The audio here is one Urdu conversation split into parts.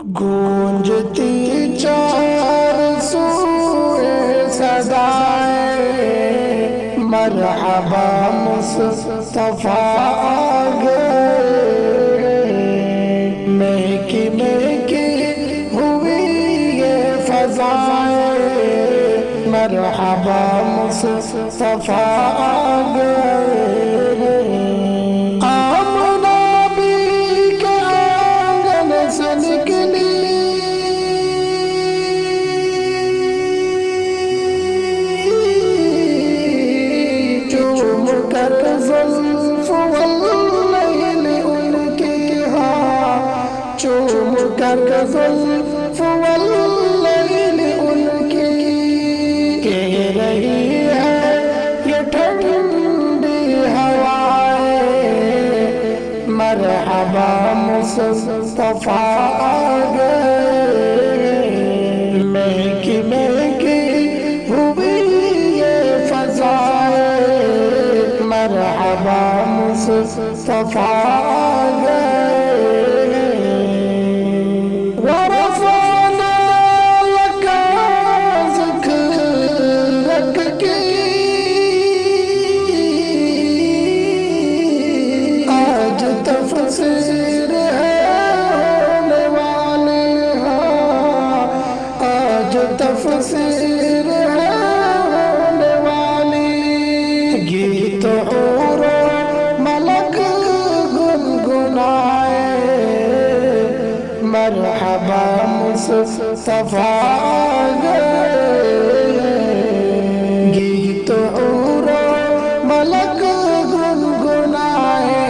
گونجتی چار سوئے صدائیں مرحبا مصطفیٰ آگئے، مہکی مہکی ہوئی یہ فضائیں مرحبا مصطفیٰ آگئے۔ زلف واللیل ان کی چوم کر زلف واللیل ان کی کہہ رہی ہے یہ ٹھنڈی ہوائیں مرحبا مصطفیٰ آگئے، مہکی مہکی ہوئی یہ فضائیں مرحبا مصطفیٰ آگئے۔ ورفعنا لك ذکرک کی آج تفسیر ہے ہونے والے، آج تفسیر ہے ہونے والی، گیت اور ملک گنگنائے مرحبا مصطفیٰ آگئے، گیت اور ملک گنگنائے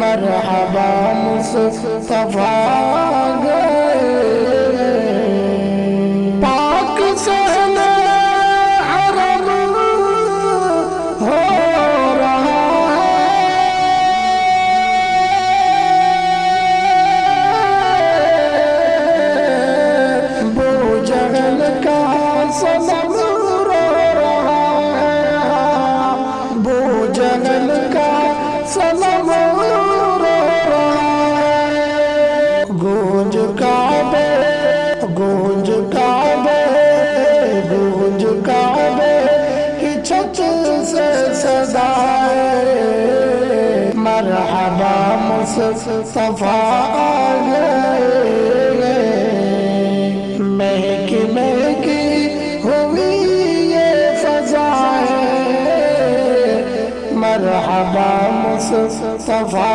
مرحبا مصطفیٰ آگئے۔ پاک صحنہ حرم ہو رہا ہے، بو جہل کا صنم رو رہا ہے، بو جہل کا صنم رو رہا ہے، گونج کعبے گونج کعبے گونج کعبے کی چھت سے صدائیں مرحبا مصطفیٰ آگئے، مہکی مہکی ہوئی یہ فضائیں مرحبا مصطفیٰ